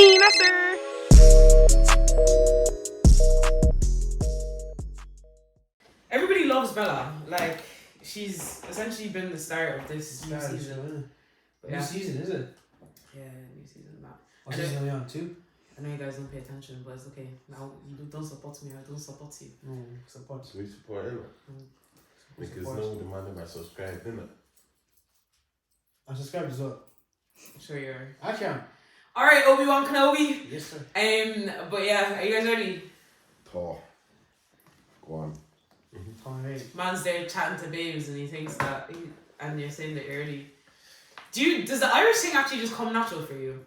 HEYITSMENESSER. Everybody loves Bella. Like, she's essentially been the star of this new season. New season, is it? Yeah, new season. Oh, season only on 2? I know you guys don't pay attention, but it's okay. Now you don't support me, I don't support you. No, support. We support him. Because no demanding by subscribe, innit? I'm subscribed as well. Sure you are. I can. Alright, OB1 Kenobi. Yes, sir. But yeah, are you guys ready? Tall. Go on. Man's there chatting to babes and he thinks that, and you're saying that early. Does the Irish thing actually just come natural for you?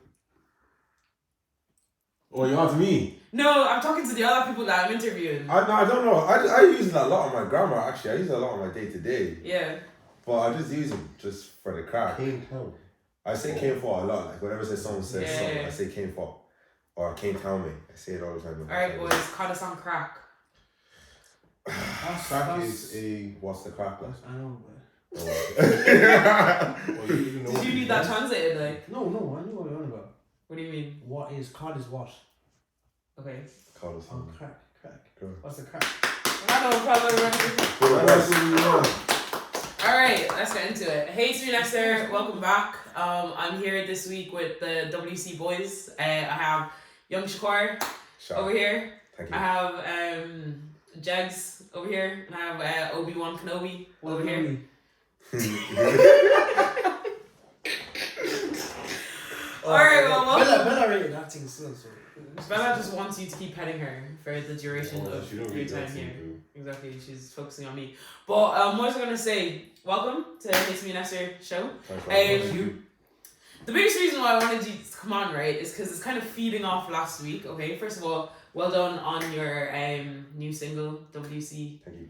Oh, you asked me? No, I'm talking to the other people that I'm interviewing. I don't know. I use it a lot on my grammar, actually. I use it a lot on my day-to-day. Yeah. But I just use it just for the crack. I say came for a lot. Like, whenever someone says something, I say came for. Or came tell me. I say it all the time. Alright, boys. Call us on crack. Crack is a... What's the crack like? I know, but... Did you need that translated, like? No, I know what you're on about. What do you mean? What is cod is what? Okay. Call us on. Crack. Go. What's the crack? I know, Alright, let's get into it. Hey, HEYITSMENESSER, welcome back. I'm here this week with the WC boys. I have Yung.shakur over here. Thank you. I have Jegz over here. And I have OB1 Kenobi over here. Alright, well, Bella rated acting still, so... Bella just wants you to keep petting her for the duration of she don't your really time like here. to. Exactly, she's focusing on me. But what was I going to say? Welcome to HEYITSMENESSER show. The biggest reason why I wanted you to come on, right, is because it's kind of feeding off last week, okay? First of all, well done on your new single, WC. Thank you.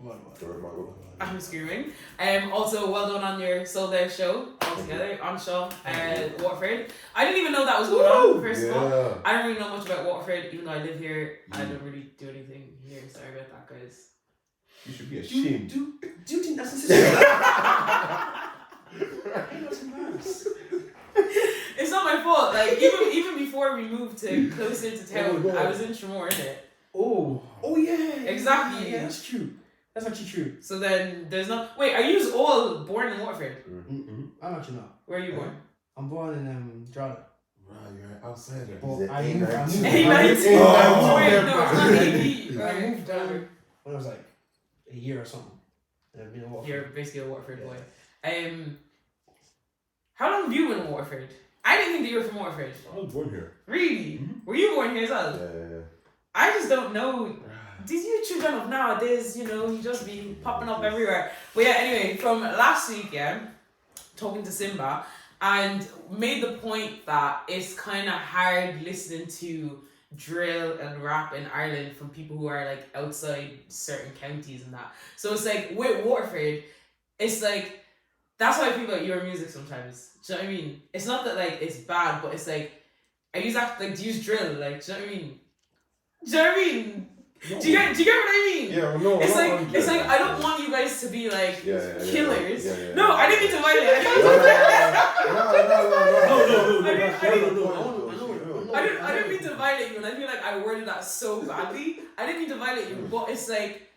I'm screaming. Also, well done on your Soul There show altogether on show Waterford. I didn't even know that was going on, first of all. I don't really know much about Waterford, even though I live here. I don't really do anything here. Sorry about that, guys. You should be ashamed. Do you think that's necessary? It's not my fault. Like even before we moved to closer to town, I was in Tremor, innit? Oh yeah. Exactly. Yeah, that's true. That's actually true. So then there's no... Wait, are you all born in Waterford? I'm actually not. Where are you born? I'm born in Drogheda. Right, you're outside there. But I moved. Wait, no, Oh, it's not AD. I moved down when I was like a year or something. And I've been in Waterford. You're basically a Waterford boy. How long have you been in Waterford? I didn't think that you were from Waterford. I was born here. Really? Were you born here as well? Yeah. I just don't know. These new children of nowadays, you just be popping up everywhere. But yeah, anyway, from last week, talking to Simba, and made the point that it's kind of hard listening to drill and rap in Ireland from people who are like outside certain counties and that. So it's like with Waterford, it's like that's how I feel about your music sometimes. Do you know what I mean? It's not that like it's bad, but it's like I use that like to use drill, like do you know what I mean? Do you know what I mean? No. Do you get what I mean? Yeah, no. It's like I don't want you guys to be like killers. Yeah. No, I didn't mean to violate. I didn't mean to violate you, and I feel like I worded that so badly. I didn't mean to violate you, but it's like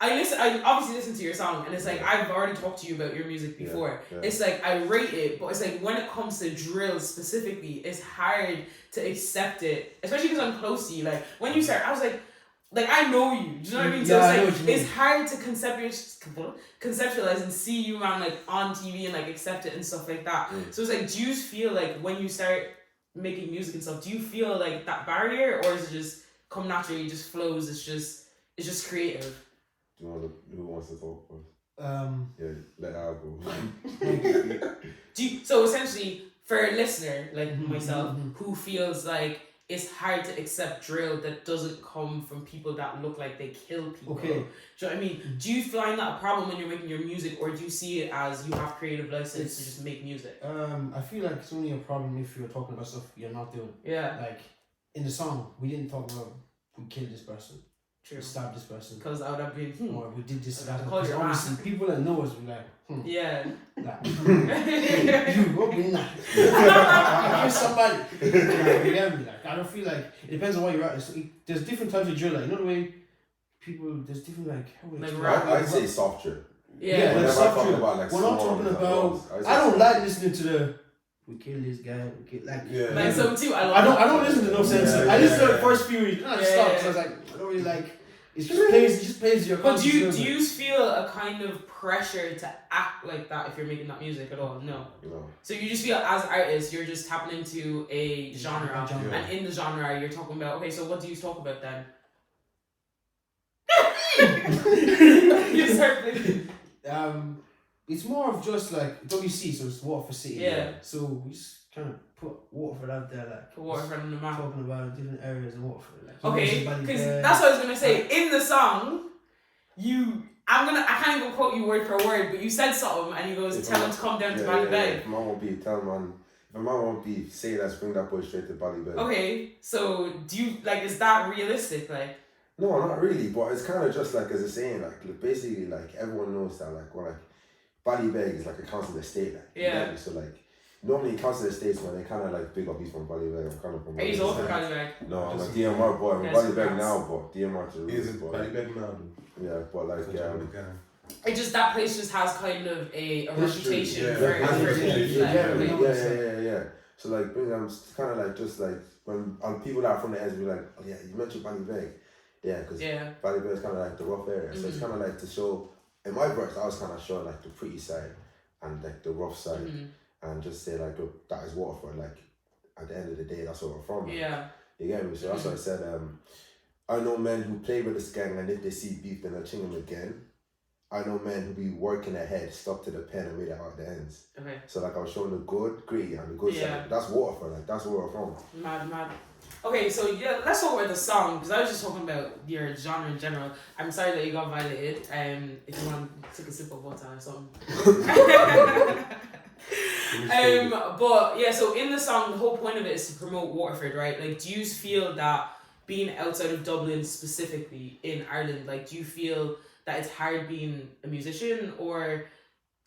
I obviously listen to your song, and it's like I've already talked to you about your music before. Yeah. It's like I rate it, but it's like when it comes to drill specifically, it's hard to accept it, especially because I'm close to you. Like when you start, I was like I know you. Do you know what I mean? So it's hard to conceptualize and see you, man, like on TV and like accept it and stuff like that. So it's like, do you feel like when you start making music and stuff, do you feel like that barrier, or is it just come naturally, it just flows, it's just creative? Do you know who wants to talk first? Yeah, let her go. So essentially, for a listener like myself who feels like it's hard to accept drill that doesn't come from people that look like they kill people. Okay. Do you know what I mean? Do you find that a problem when you're making your music, or do you see it as you have creative license to just make music? I feel like it's only a problem if you're talking about stuff you're not doing. Yeah. Like in the song, we didn't talk about we killed this person. True. we stabbed this person. Because I would have been, Or we did this, that. Call Because your obviously, people that know us will be like, Yeah. Nah. You what be nah. You're somebody. Like, you get me? Like, I don't feel like it depends on what you're at. There's different types of drill. Like, you know the way people. There's different I'd say soft drill. Yeah. Like soft drill. About, like, we're not talking about. I don't like listening to the. We kill this guy. We kill like. Yeah. Like some too. I don't listen to no sense. I listen to the first few. And I stopped. So I was like, I don't really like. It just plays your. But do you feel a kind of pressure to act like that if you're making that music at all? No. So you just feel as artists you're just tapping into a genre, and in the genre you're talking about. Okay, so what do you talk about then? You start playing. It's more of just like WC, so it's Waterford City. Yeah. So we just kind of put Waterford out there, like Waterford on the map. Talking about different areas of Waterford. Like, okay, because that's what I was gonna say. In the song, I can't even quote you word for word, but you said something, and he goes, "Tell him to come down to Ballybeg." If a man won't be, tell him, if a man won't be, say let's bring that boy straight to Ballybeg. Okay, so do you is that realistic? Like. No, not really, but it's kind of just like as a saying, like basically, like everyone knows that, like, well, like Ballybeg is like a council estate, like, yeah. So like normally council estates when they kind of like big up he's from Ballybeg, I'm kind of from. Are you also from Ballybeg? No, I'm a DMR boy. I'm Ballybeg now, but DMR to the roots. Is it Ballybeg now? Yeah, but like it just that place just has kind of a reputation yeah. for yeah. So like bring them kind of like just like when people that are from the ends be like, oh yeah, you mentioned Ballybeg. Yeah, because Ballybeg is kind of like the rough area. So it's kind of like to show, in my verse, I was kind of showing like the pretty side and like the rough side and just say like, look, that is Waterford. Like at the end of the day, that's where we're from. Like. Yeah. You get me? So that's what I said. I know men who play with this gang and if they see beef, then they'll ching them again. I know men who be working ahead, stuck to the pen and made it out the ends. Okay. So like I was showing the good, gritty and the good side. That's Waterford, like that's where we're from. Mad. Okay, so let's talk about the song, because I was just talking about your genre in general. I'm sorry that you got violated. If you want to take a sip of water or something. But yeah, so in the song, the whole point of it is to promote Waterford, right? Like, do you feel that being outside of Dublin specifically in Ireland, like, do you feel that it's hard being a musician, or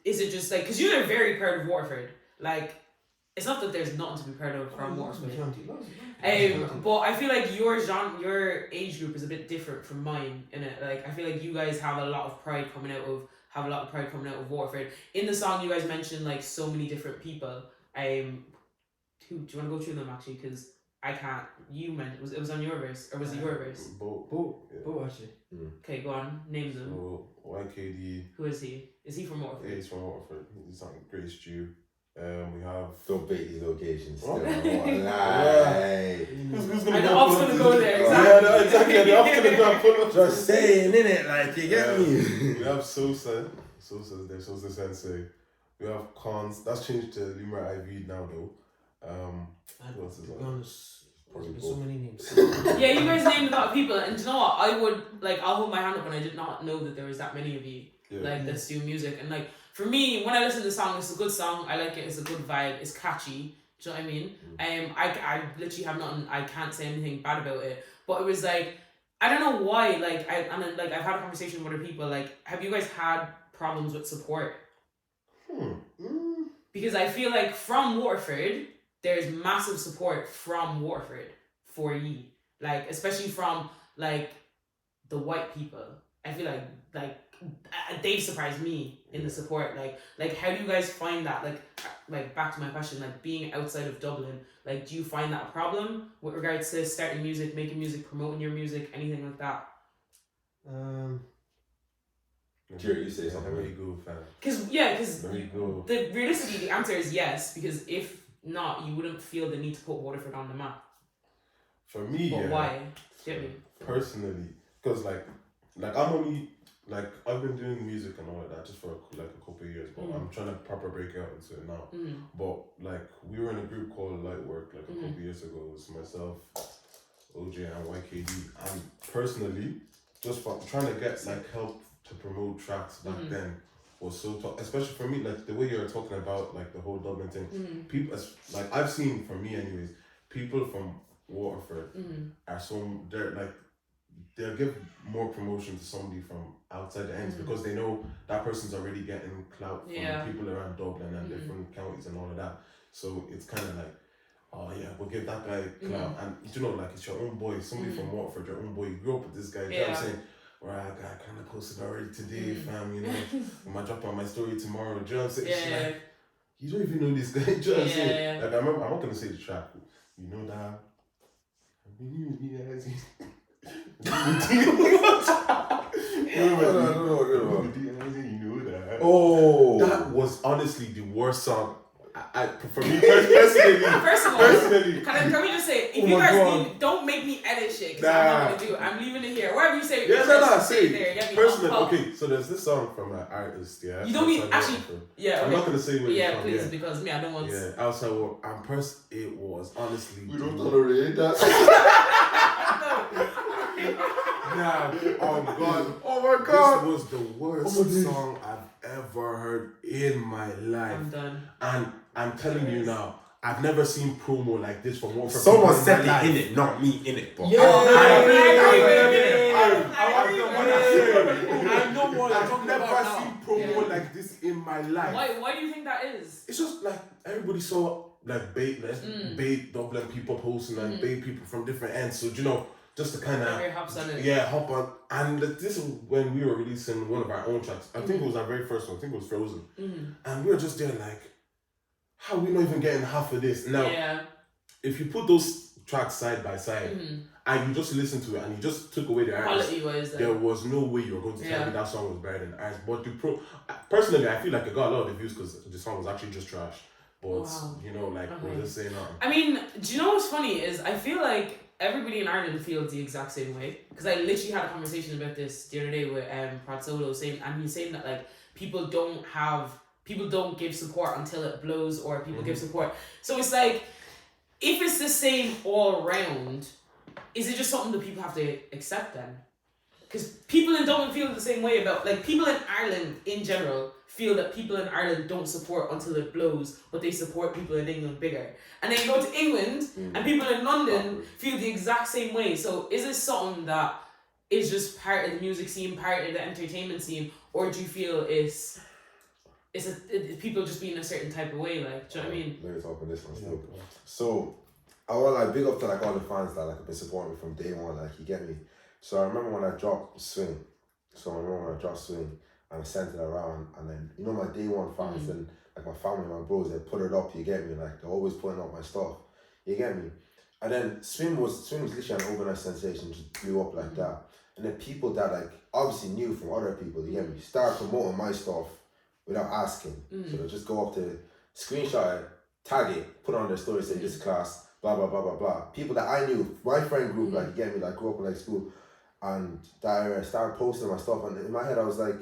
is it just like, because you're very proud of Waterford, like, it's not that there's nothing to be proud of from Waterford. But I feel like your age group is a bit different from mine in it. Like I feel like you guys have a lot of pride coming out of Waterford. In the song, you guys mentioned like so many different people. Do you want to go through them actually? Because I can't. You meant it was on your verse, or was it your verse? Both actually. Okay, go on. Name them. So YKD. Who is he? Is he from Waterford? Yeah, he's from Waterford. He's on Grace Stew. We have. Don't bait these locations. Still. Who's gonna gonna go there? Exactly. Yeah, no, exactly. The ops gonna go pull up. Just saying, innit? Like you get me. We have Sosa's there. Sosa Sensei. We have Cons. That's changed to Lima IV now though. Who else is on? So many names. Yeah, you guys named a lot of people, and you know what? I'll hold my hand up, and I did not know that there was that many of you that do music. And like for me, when I listen to the song, it's a good song. I like it. It's a good vibe. It's catchy. Do you know what I mean? I literally have nothing. I can't say anything bad about it. But it was like, I don't know why. I've had a conversation with other people. Like, have you guys had problems with support? Because I feel like from Waterford, there's massive support from Waterford for ye. Like, especially from like the white people. I feel like they've surprised me in the support. Like how do you guys find that? Like back to my question, like being outside of Dublin, like do you find that a problem with regards to starting music, making music, promoting your music, anything like that? Jerry, you say something. Very good, fam. Because realistically the answer is yes, because if not, you wouldn't feel the need to put Waterford on the map. For me, but why? Get me. Personally, because like I'm only like I've been doing music and all like that just for a couple of years, but I'm trying to proper break out into it now. But like we were in a group called Lightwork like a couple of years ago. It was myself, OJ, and YKD. And personally, just for trying to get like help to promote tracks back then was so tough, especially for me. Like the way you're talking about like the whole Dublin thing. People like I've seen, for me anyways, people from Waterford are they're like they'll give more promotion to somebody from outside the ends because they know that person's already getting clout from people around Dublin and different counties and all of that. So it's kind of like, oh yeah, we'll give that guy clout. And you know, like, it's your own boy, somebody from Waterford, your own boy. You grew up with this guy. You know what I'm saying? Right, I kind of posted already today, fam. You know, I might drop on my story tomorrow. Do you know what I'm saying? Like, you don't even know this guy. Do you know what I'm saying? Like, I remember, I'm not gonna say the track. You know that. Oh, that was honestly the worst song. For me personally. Can we just say, if you guys don't make me edit shit, because I'm not gonna do it. I'm leaving it here. Whatever you say, say there. Get me personally, okay. So there's this song from an artist. Yeah, you don't need actually. Yeah, I'm not gonna say what it's from. Please, because me, I don't want. Yeah, outside work. It was honestly. We don't tolerate that. Nah, oh my god, this was the worst song I've ever heard in my life. I'm done. And I'm telling you now, I've never seen promo like this from Waterford. Someone said it in it, not me in it. Yeah, I know what I've never seen promo like this in my life. Why do you think that is? It's just like everybody saw like bait Dublin people posting and bait people from different ends. So you know. Just to kind of hop on, and this is when we were releasing one of our own tracks. I think it was our very first one. I think it was Frozen, and we were just there like, how are we not even getting half of this now? If you put those tracks side by side, and you just listen to it, and you just took away the artist, there was no way you were going to tell me that song was better than ours. But personally, I feel like it got a lot of views because the song was actually just trash. But you know, like we're just saying that. I mean, do you know what's funny is I feel like everybody in Ireland feels the exact same way, because I literally had a conversation about this the other day with Prad Solo saying, and he's saying that like people don't give support until it blows, or people give support. So it's like, if it's the same all around, is it just something that people have to accept then? Because people in Dublin feel the same way about, like, people in Ireland in general feel that people in Ireland don't support until it blows, but they support people in England bigger. And then you go to England, and people in London feel the exact same way. So is this something that is just part of the music scene, part of the entertainment scene, or do you feel it's people just being a certain type of way? Like, do you know what I mean? Let me talk on this one still. So I want like big up to like all the fans that like have been supporting me from day one. Like, you get me. So I remember when I dropped Swing. And I sent it around, and then, you know, my day one fans and like my family, my bros, they put it up, you get me? Like, they're always putting up my stuff, you get me? And then Swing was literally an overnight sensation, just blew up like that. And then people that like obviously knew from other people, you get me, started promoting my stuff without asking. So they just go up to screenshot it, tag it, put it on their story, say this class, blah blah blah blah blah. People that I knew, my friend group, like, you get me, like grew up in like school, and that started posting my stuff, and in my head I was like,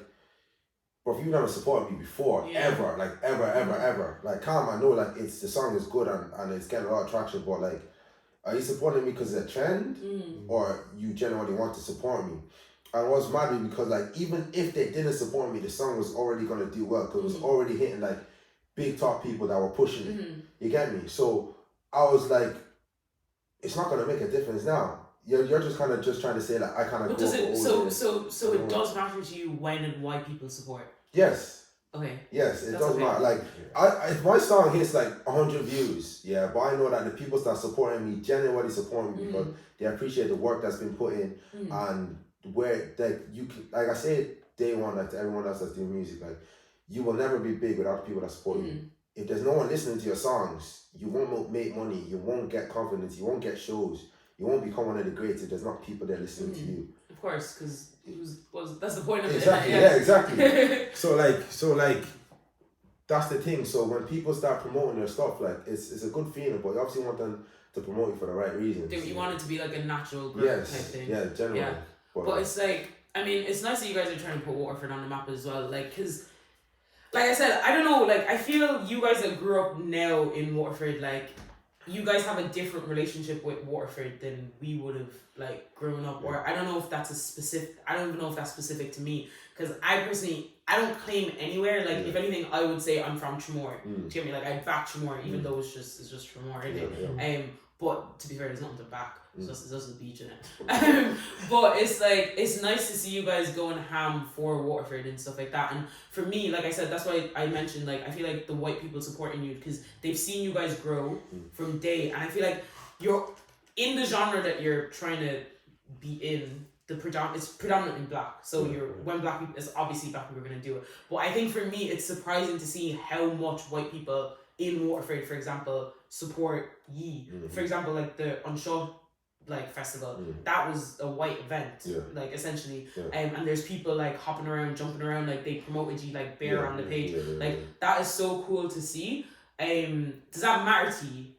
bro, if you've never supported me before, ever, like, calm, I know, like, the song is good and it's getting a lot of traction, but, like, are you supporting me because it's a trend, or you genuinely want to support me? And it was mad because, like, even if they didn't support me, the song was already going to do well, because it was already hitting, like, big top people that were pushing it, you get me? So, I was like, it's not going to make a difference now. You're just kind of just trying to say that I kind of. So it does matter to you when and why people support. Yes. Okay. Yes, it does matter. Like, if my song hits like 100 views, but I know that the people start supporting me, genuinely supporting me, because they appreciate the work that's been put in, and where like you can, like I said day one, like to everyone else that's doing music, like, you will never be big without the people that support you. If there's no one listening to your songs, you won't make money, you won't get confidence, you won't get shows. You won't become one of the greats if there's not people there listening to you. Of course, because that's the point of it. Yeah, exactly. so like, that's the thing. So when people start promoting their stuff, like, it's a good feeling, but you obviously want them to promote you for the right reasons. You want it to be like a natural growth type thing. Yeah, generally. Yeah. But it's like, I mean, it's nice that you guys are trying to put Waterford on the map as well. Like, because, like I said, I don't know, like, I feel you guys that grew up now in Waterford, like, you guys have a different relationship with Waterford than we would have, like, grown up. Or I don't know if that's I don't even know if that's specific to me, because I personally I don't claim anywhere. Like if anything, I would say I'm from Tremor. Do you get me? Like I back Tremor, even though it's just Tremor. But to be fair, there's nothing to back. It's just the beach in it. But it's like it's nice to see you guys going ham for Waterford and stuff like that. And for me, like I said, that's why I mentioned like I feel like the white people supporting you because they've seen you guys grow from day, and I feel like you're in the genre that you're trying to be in. It's predominantly black, so when black people, it's obviously black people are gonna do it. But I think for me, it's surprising to see how much white people in Waterford, for example, support ye. For example, like the Unshaw like festival, that was a white event, like essentially, and there's people like hopping around, jumping around, like they promoted ye like bare on the page, like that is so cool to see. Does that matter to you?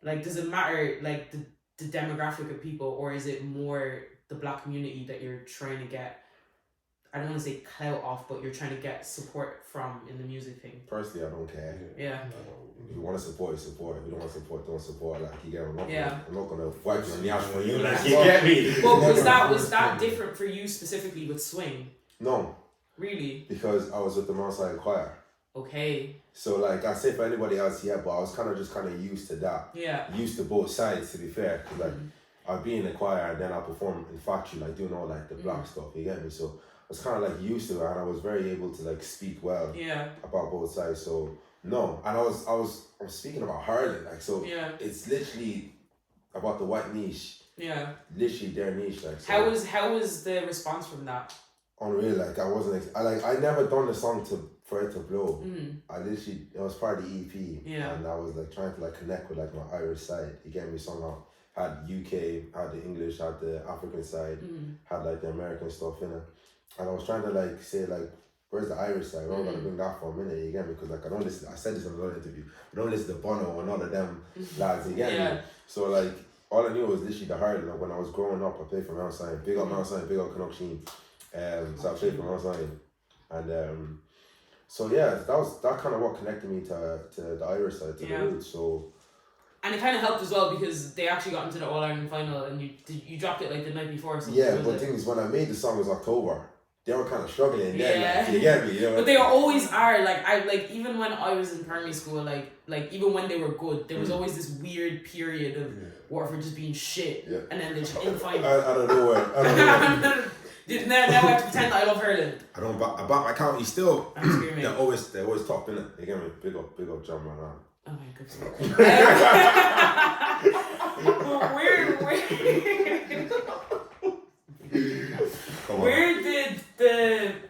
Like, does it matter like the demographic of people, or is it more the black community that you're trying to get, I don't want to say clout off, but you're trying to get support from in the music thing? Personally, I don't care. Yeah. If you want to support, you support. If you don't want to support, don't support. Like, you get what I'm not gonna fight you on the ass for you. Like, you get me? Well, was that different for you specifically with swing? No. Really? Because I was with the Mount Choir. Okay. So like I say for anybody else, but I was kind of used to that. Yeah. Used to both sides, to be fair. Cause like I'd be in the choir and then I'd perform in factory, like doing all like the black stuff. You get me? So I was kind of like used to it, and I was very able to like speak well. About both sides. So no, and I was speaking about hurling, like so. It's literally about the white niche. Yeah. Literally their niche, like. So how was the response from that? Unreal, like I wasn't. I never done the song for it to blow. I literally, it was part of the EP, and I was like trying to like connect with like my Irish side. You get me? Somehow had UK, had the English, had the African side, had like the American stuff in it, and I was trying to like say like, where's the Irish side? I'm gonna bring that for a minute. You get me? Because like I don't listen. I said this in another interview. I don't listen to Bono or none of them lads. You get me? So like all I knew was literally the hurling. Like when I was growing up, I played for Mount Zion. Big up Mount Zion, big up Canuck. So I played for Mount Zion, and so yeah, that kind of what connected me to the Irish side, to the roots. So, and it kind of helped as well because they actually got into the All Ireland final, and you dropped it like the night before or something. Yeah, but the thing is, when I made the song, it was October. They were kind of struggling then, like, you get me? You know? But they always are, like even when I was in primary school, like even when they were good, there was always this weird period of Waterford just being shit, and then they're just in final. I don't know where. Now I have to pretend that I love hurling. I don't back my county still. they're always top in it. You get me? Big up John Mullane. Okay, good for you. Where did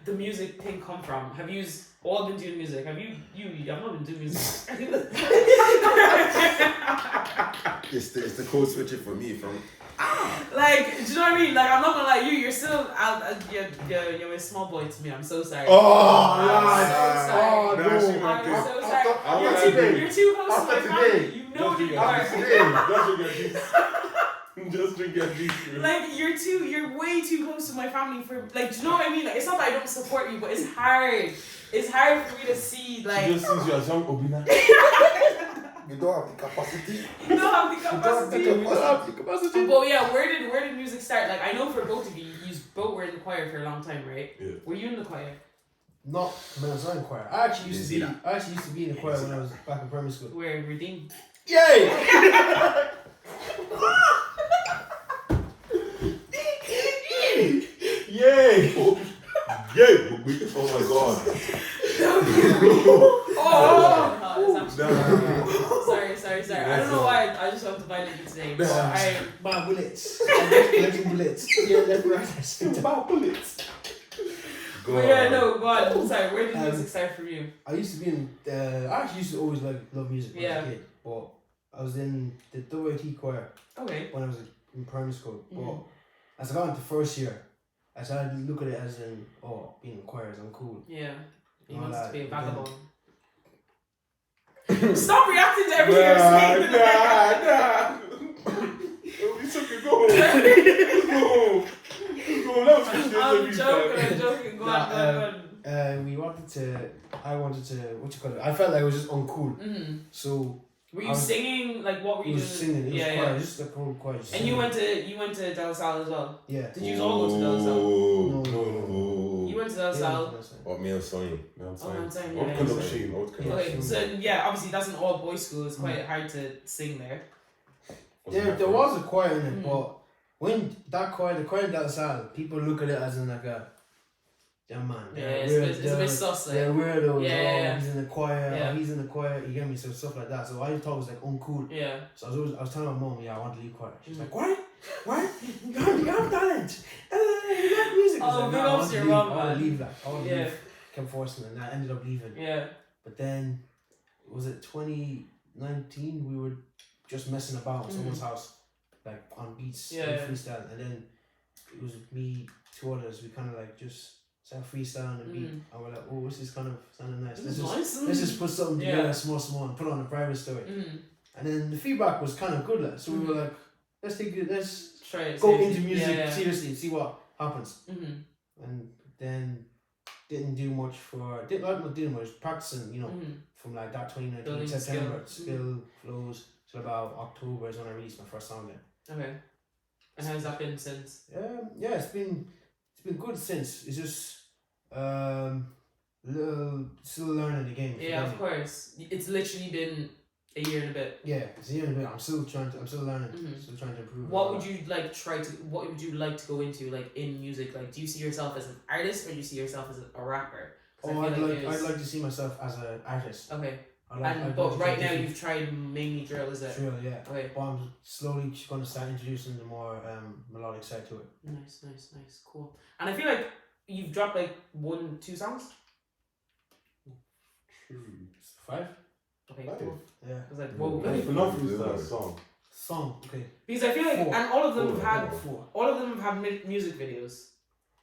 the music thing come from? Have you all been doing music? Have you I've not been doing music. It's the code switching for me from. Like, do you know what I mean? Like, I'm not gonna lie, you're still you're a small boy to me. I'm so sorry. I'm so sorry. You're too close to my family. You know you are. Just drink your juice. Like you're way too close to my family for like. Do you know what I mean? Like, it's not that I don't support you, but it's hard. It's hard for me to see like. She just sees you as young Obina. You don't have the capacity. You don't have the capacity. But yeah, where did music start? Like, I know for both of you, you both were in the choir for a long time, right? Yeah. Were you in the choir? Not when I was in the choir. I actually used to be in the choir when I was back in primary school. Where Redeem? Yay! Yay! Yay! Oh my god. Sorry. I don't know why I just want to violate you today. But I buy bullets. I'm collecting bullets. Yeah, left, right. Buy bullets. Go on. Sorry, where did music start for you? I used to be in. I actually used to always love music when I was a kid, but I was in the WIT choir. Okay. When I was in primary school, but as I got into first year, I started to look at it as in being in choir is uncool. Yeah. He wants to be a vagabond. Stop reacting to everything you're saying. Nah. We took it. Go. I'm joking. Go on. I wanted to, I felt like it was just uncool. So. Were you singing? Like, what were you doing? Singing. It was choir, just like whole choir. And you went to De La Salle as well? Yeah. Did you all go to De La Salle? No. You went to La Salle. Or Male Sony. Oh, I'm saying, Or yeah. Conduction. Okay, so yeah, obviously that's an all boys school. It's quite hard to sing there. There was a choir in it, but when that choir, the choir that sound, people look at it as in like a, yeah man, it's a bit sus. They're weirdos. Yeah. He's in the choir. Yeah. He's in the choir. You get me? So stuff like that. So I thought it was like uncool. Yeah. So I was telling my mom, I want to leave choir. She's like, what? You have talent. You like music. I was like, big I ups want to to your leave. mom, I want man. to leave that. I want to Yeah. leave. Kept forcing it, and I ended up leaving. Yeah. But then, was it 2019? We were just messing about in someone's house, like on beats, freestyle, and then it was me, 2 others. We kind of like just started freestyling a beat, and we're like, oh, this is kind of sounding nice. Let's just put something together, small, and put it on a private story. And then the feedback was kind of good, like, so we were like, let's try it. go into music seriously and see what happens. And then didn't do much not doing much, practicing, you know, from like that 2019 Building September, skill flows till about October is when I released my first song then. Okay. And how's that been since? Yeah, it's been good since. It's just still learning the game. Yeah, of course. It's literally been a year and a bit. Yeah, it's a year and a bit. I'm still learning, still trying to improve. What would you like to go into, like, in music? Like, do you see yourself as an artist or do you see yourself as a rapper? I'd like to see myself as an artist. Okay. But right now you've tried mainly drill, is it? Drill, yeah. Okay. But I'm slowly going to start introducing the more melodic side to it. Nice, cool. And I feel like you've dropped like 1-2 songs. 5. Okay, cool. Yeah. I was like, whoa. Enough is that Song, okay. Because I feel like, 4. and all of them Four. have had music videos.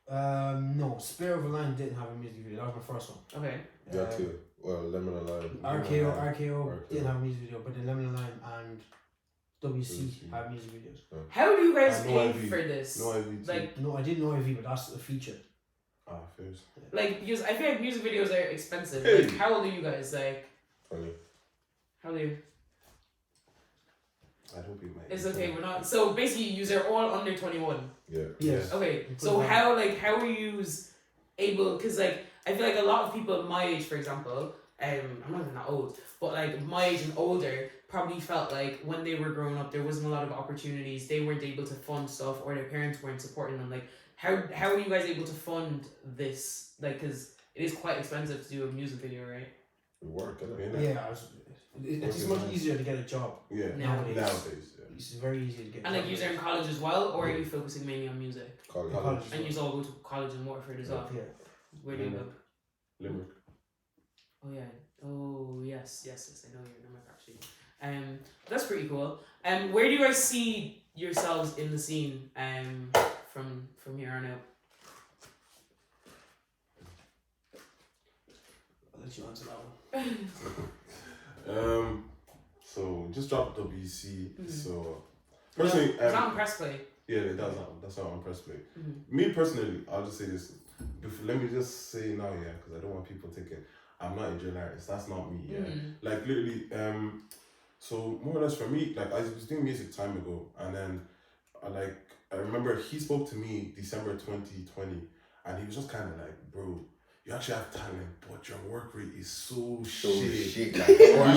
No, Spirit of a Line didn't have a music video. That was my first one. Okay. Yeah, too. Well, Lemon Alive. RKO didn't have a music video, but then Lemon Line and WC have music videos. How do you guys no pay IV. for this? No IV. Like, no, I didn't know IV, but that's a feature. Fierce. Like, because I feel like music videos are expensive. Hey. Like, how old are you guys? Like, 20. how old are you? I don't be my. It's okay, we're not. So basically, you are all under 21. Yeah. Yes. Okay, so how are you able? Because like I feel like a lot of people my age, for example, I'm not even that old, but like my age and older probably felt like when they were growing up, there wasn't a lot of opportunities. They weren't able to fund stuff, or their parents weren't supporting them. Like, how are you guys able to fund this? Like, because it is quite expensive to do a music video, right? We work, isn't it? Yeah, it's much easier to get a job. Yeah. Nowadays. Yeah. It's very easy to get. And like, you're in college as well, or are you focusing mainly on music? College. And you all go to college in Waterford as well. Yeah. Where do you go? Limerick. Oh yeah. Oh yes. I know you're Limerick actually. That's pretty cool. Where do you guys see yourselves in the scene? From here on out. I'll let you answer that one. So just dropped WC. So Well, personally, it's on press play. yeah, that's how I'm press play. Me personally, I'll just say this. Let me just say now, yeah, because I don't want people thinking I'm not a drill artist. That's not me, yeah. Like literally, so more or less for me, like I was doing music time ago, and then I remember he spoke to me December 2020, and he was just kind of like, bro, you actually have talent, but your work rate is so shit. Like, I'm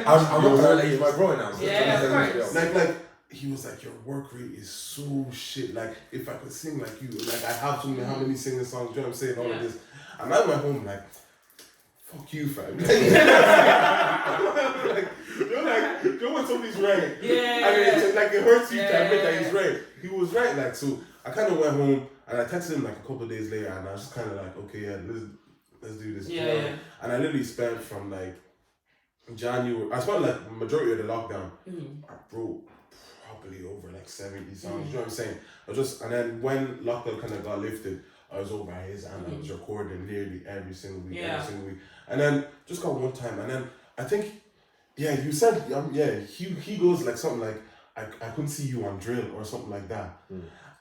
not gonna let you my bro now. So Yeah, of course. like he was like, your work rate is so shit. Like, if I could sing like you, like I have so many, how many singing songs, you know what I'm saying, all of this. And I'm at home like, fuck you, fam. You know when somebody's right? Yeah. I mean, it hurts you to admit that he's right. He was right, like, so I kind of went home and I texted him like a couple of days later, and I was just kind of like, okay, yeah, let's do this. Yeah. And I literally spent from like January, I spent like majority of the lockdown. I wrote probably over like 70 songs. You know what I'm saying? And then when lockdown kind of got lifted, I was over at his and I was recording nearly every single week. And then just got one time, and then I think, yeah, you said, he goes like something like, I couldn't see you on drill or something like that.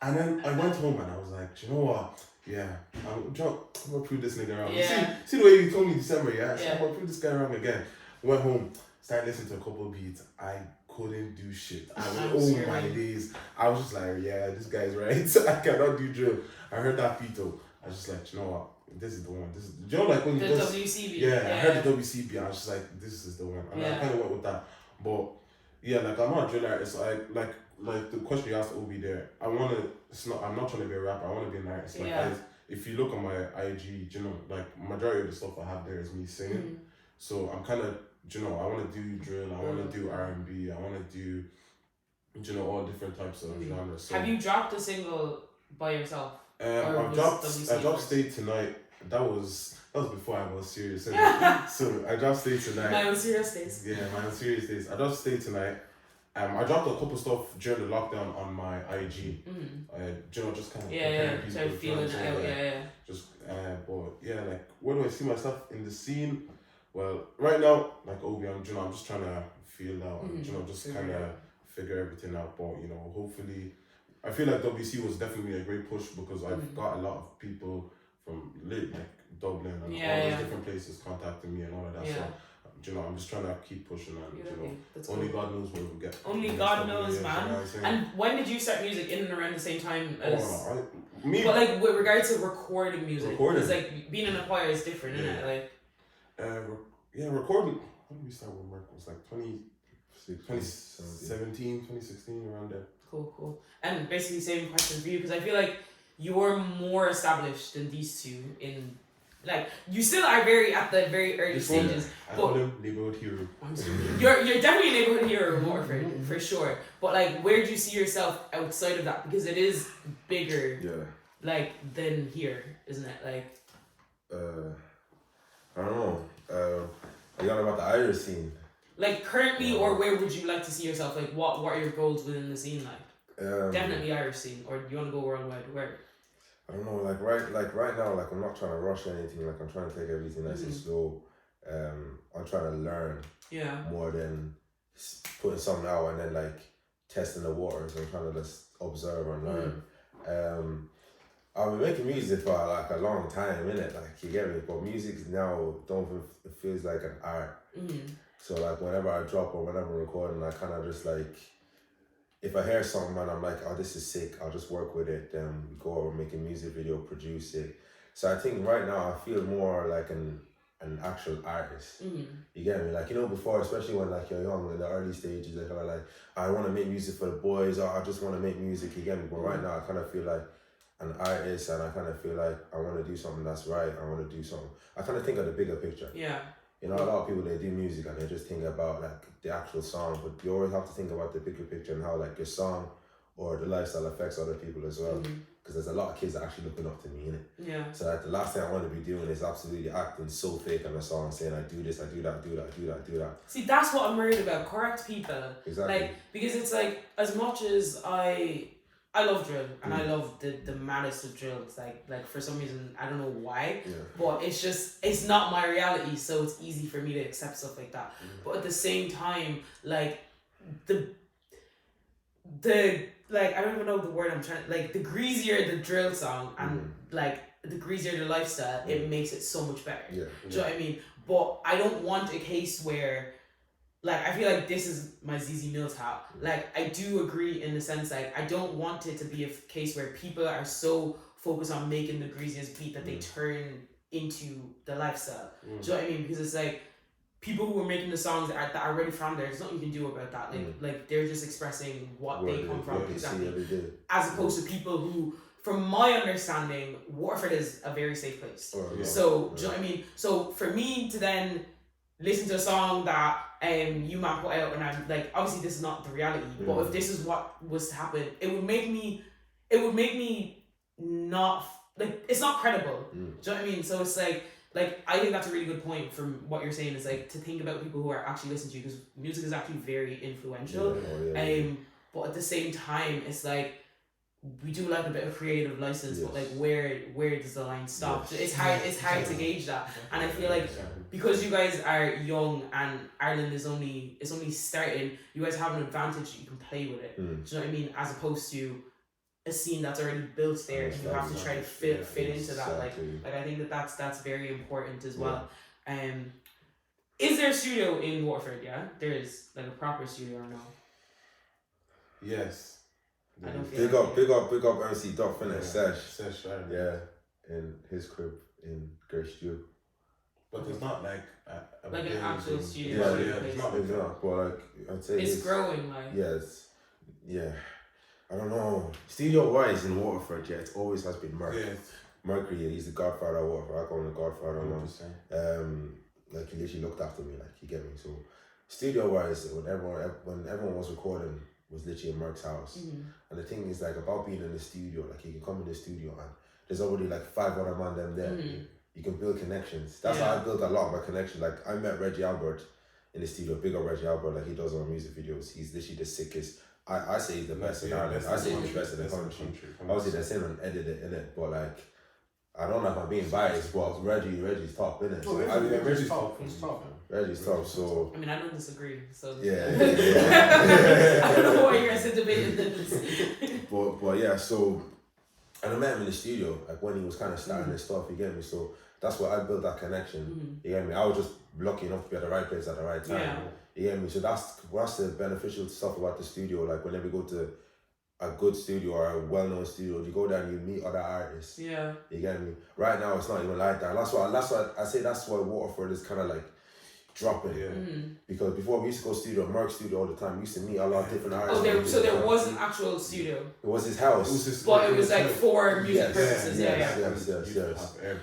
And then I went home and I was like, you know what? Yeah, I'm gonna prove this nigga wrong. Yeah. See the way you told me December, yeah? So I'm gonna prove this guy wrong again. Went home, started listening to a couple of beats. I couldn't do shit. I was, oh my days. I was just like, yeah, this guy's right. I cannot do drill. I heard that beat though. I was just like, you know what, this is the one. This is, you know, like when the you just, WCB. yeah, I heard the WCB, I was just like, this is the one, and I kind of went with that. But yeah, like I'm not a drill artist. Like the question you asked Obi there, I'm not trying to be a rapper. I want to be an artist. Like if you look on my IG, you know, like majority of the stuff I have there is me singing. So I'm kind of, you know, I want to do drill. I want to do R&B. I want to do, you know, all different types of genres. So, have you dropped a single by yourself? I dropped Stay Tonight. That was before I was serious. So I dropped Stay Tonight. My own serious days. Yeah, my own serious days. I dropped Stay Tonight. I dropped a couple stuff during the lockdown on my IG. You know, just kind of people. So feeling it out, Just but yeah, like where do I see myself in the scene? Well, right now, like Obi, I'm just trying to feel out and you know, just kind of figure everything out. But you know, hopefully, I feel like WC was definitely a great push because I've got a lot of people from like Dublin and all those different places contacting me and all of that. So, you know, I'm just trying to keep pushing and you know, only God knows where we'll get. Only God knows, man. You know and when did you start music? In and around the same time as me? But like with regard to recording music, because like being in a choir is different, isn't it? Like, recording. When did we start with work? It was like 2017, 2016, around there. Cool. And basically, same question for you because I feel like you're more established than these two in. Like you still are at the very early stages. I call him neighborhood hero. You're definitely a neighborhood hero in Waterford for sure. But like, where do you see yourself outside of that? Because it is bigger. Yeah. Like than here, isn't it? Like. I don't know. I got about the Irish scene. Like currently, or where would you like to see yourself? Like, what are your goals within the scene? Like, definitely Irish scene, or do you want to go worldwide? Where? I don't know, like right now, like I'm not trying to rush anything, like I'm trying to take everything nice and slow. I'm trying to learn more than putting something out and then like testing the waters. I'm trying to just observe and learn. I've been making music for like a long time, innit? Like you get me, but music now it feels like an art. So like whenever I drop or whenever I'm recording, I kind of just like, if I hear something and I'm like, oh, this is sick, I'll just work with it. Then we go over, make a music video, produce it. So I think right now I feel more like an actual artist. You get me? Like, you know, before, especially when like you're young, in the early stages, you're kind of like, I want to make music for the boys, or I just want to make music, you get me? But right now I kind of feel like an artist, and I kind of feel like I want to do something that's right. I want to do something. I kind of think of the bigger picture. Yeah. You know, a lot of people, they do music and they just think about like the actual song, but you always have to think about the bigger picture and how like your song or the lifestyle affects other people as well. Because there's a lot of kids that are actually looking up to me, innit? Yeah. So like the last thing I want to be doing is absolutely acting so fake on a song, saying I do this, I do that, do that. See, that's what I'm worried about. Correct people. Exactly. Like, because it's like, as much as I love drill and I love the maddest of drills. Like for some reason, I don't know why, but it's not my reality, so it's easy for me to accept stuff like that. But at the same time, like the like, I don't even know the word I'm trying, like the greasier the drill song and like the greasier the lifestyle, it makes it so much better. Do you know what I mean? But I don't want a case where, like, I feel like this is my ZZ Mills hat. Like, I do agree in the sense, like, I don't want it to be a case where people are so focused on making the greasiest beat that they turn into the lifestyle. Do you know what I mean? Because it's like, people who are making the songs that are already from there, there's nothing you can do about that. Like they're just expressing what they come from. Exactly. As opposed to people who, from my understanding, Waterford is a very safe place. So, do you know what I mean? So, for me to then listen to a song that you man put out and I'm like, obviously this is not the reality, but if this is what was to happen, it would make me not, like, it's not credible. Do you know what I mean? So it's like I think that's a really good point from what you're saying, is like to think about people who are actually listening to you, because music is actually very influential. But at the same time, it's like, we do like a bit of creative license, but like where does the line stop? So it's hard to gauge that. And I feel like because you guys are young and Ireland is only starting, you guys have an advantage that you can play with it. Do you know what I mean? As opposed to a scene that's already built there, and you have to try to fit into that. Like I think that's very important as well. Is there a studio in Waterford? Yeah, there is, like a proper studio, or no? Yes. Big up MC Duff and Sesh. Sesh, right? Yeah. in his crib in Great Stew. But there's not like a Like an actual studio. It's not like that. But like I'd say it's growing. Like I don't know. Studio wise in Waterford, it always has been Merc. Yeah. Mercury, he's the godfather of Waterford. I call him the godfather. 100%. Like he literally looked after me. Like you get me. So studio wise, when everyone was recording, was literally in Merc's house. And the thing is like about being in the studio, like you can come in the studio and there's already like 5 other man them there. You can build connections. That's how I built a lot of my connections. Like I met Reggie Albert in the studio, big up Reggie Albert, like he does our music videos. He's literally the sickest. I say he's the best in Ireland. I say he's the best in the country. Obviously there's him and edited in it, but like I don't know if I'm being biased, but Reggie's top, innit? Oh, Reggie's top. He's top. Reggie's top, so... I mean, I don't disagree, so... Yeah. I don't know why you guys are debating this. But yeah, so... And I met him in the studio, like when he was kind of starting his stuff, you get me? So that's where I built that connection, you get me? I was just lucky enough to be at the right place at the right time, you get me? So that's the beneficial stuff about the studio, like whenever you go to a good studio or a well-known studio, you go there and you meet other artists. Yeah. You get me? Right now, it's not even like that. That's why I say that's why Waterford is kind of like dropping. Yeah. Because before we used to go studio, Merc studio all the time. We used to meet a lot of different artists. So there was an actual studio. It was his house. But it was like for music purposes. Yes.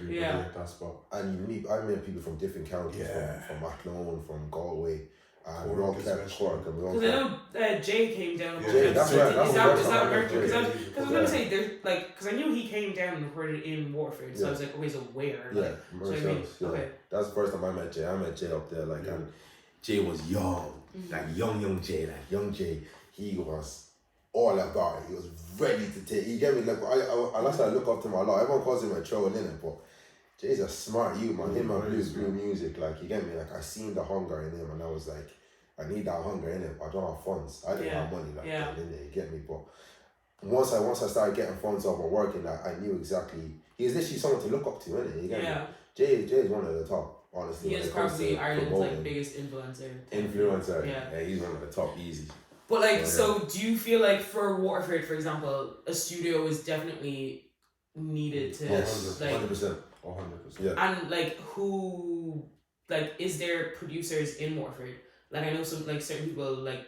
Yeah. That spot. And I met people from different counties, from Athlone, from Galway. And we all kept Cork and we all because I know Jay came down. Jay, that's right. Is that Mercury? Because I was going to say, there's like, because I knew he came down and recorded in Waterford, so I was like, okay, so where? Yeah, okay. That's the first time I met Jay. I met Jay up there, like, and Jay was young, like young Jay, like young Jay. He was all about it. He was ready to take. You get me? Like, I look up to him a lot. Everyone calls him a troll, innit? But Jay's a smart youth, man. Him and Blue music, like, you get me? Like, I seen the hunger in him, and I was like, I need that hunger in it. I don't have funds. I didn't have money like that in there. You get me? But once I started getting funds up and working, I knew exactly. He's literally someone to look up to, innit? You get me? Jay is one of the top, honestly. He is probably Ireland's like biggest influencer. Yeah, he's one of the top, easy. But like, so do you feel like for Waterford, for example, a studio is definitely needed to 100%. 100%. Yeah. And like, is there producers in Waterford? Like I know certain people like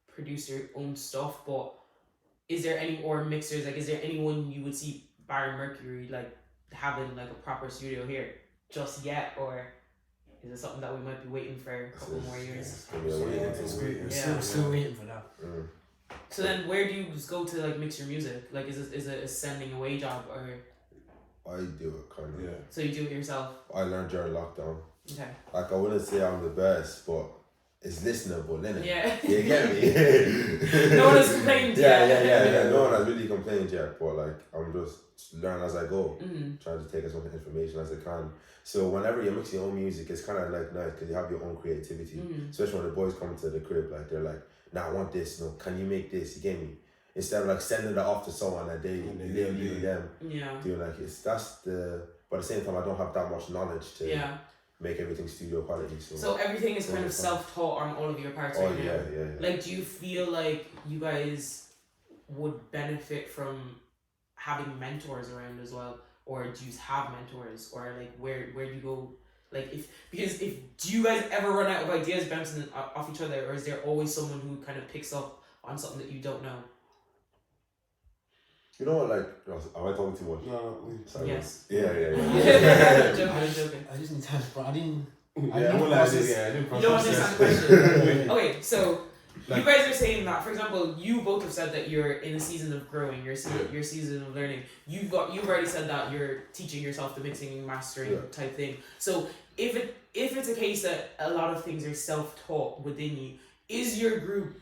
produce their own stuff, but is there any or mixers? Like, is there anyone you would see bar Mercury like having like a proper studio here just yet, or is it something that we might be waiting for a couple more years? Still waiting for that. So then, where do you just go to like mix your music? Like, is it a sending away job or? I do it kind of. Yeah. So you do it yourself. I learned during lockdown. Okay. Like I wouldn't say I'm the best, but it's listenable, innit? Yeah. You get me? No one has complained yet. Yeah. No one has really complained yet, but like I'm just learning as I go, trying to take as much information as I can. So whenever you mix your own music, it's kind of like nice because you have your own creativity. Especially when the boys come to the crib, like they're like, "Nah, I want this. No, can you make this?" You get me? Instead of like sending it off to someone that they leave them. Yeah. Doing like but at the same time I don't have that much knowledge to make everything studio quality. So everything is kind of self-taught on all of your parts right now. Yeah. Like, do you feel like you guys would benefit from having mentors around as well, or do you have mentors, or like where do you go? Like do you guys ever run out of ideas bouncing off each other, or is there always someone who kind of picks up on something that you don't know? You know what, like, am I talking too much? No. Sorry. Yes. Yeah. Joking. I just need time, bro. I didn't You don't understand the question. Okay, so you guys are saying that, for example, you both have said that you're in a season of growing, your season of learning. You've already said that you're teaching yourself the mixing and mastering type thing. So if it's a case that a lot of things are self-taught within you, is your group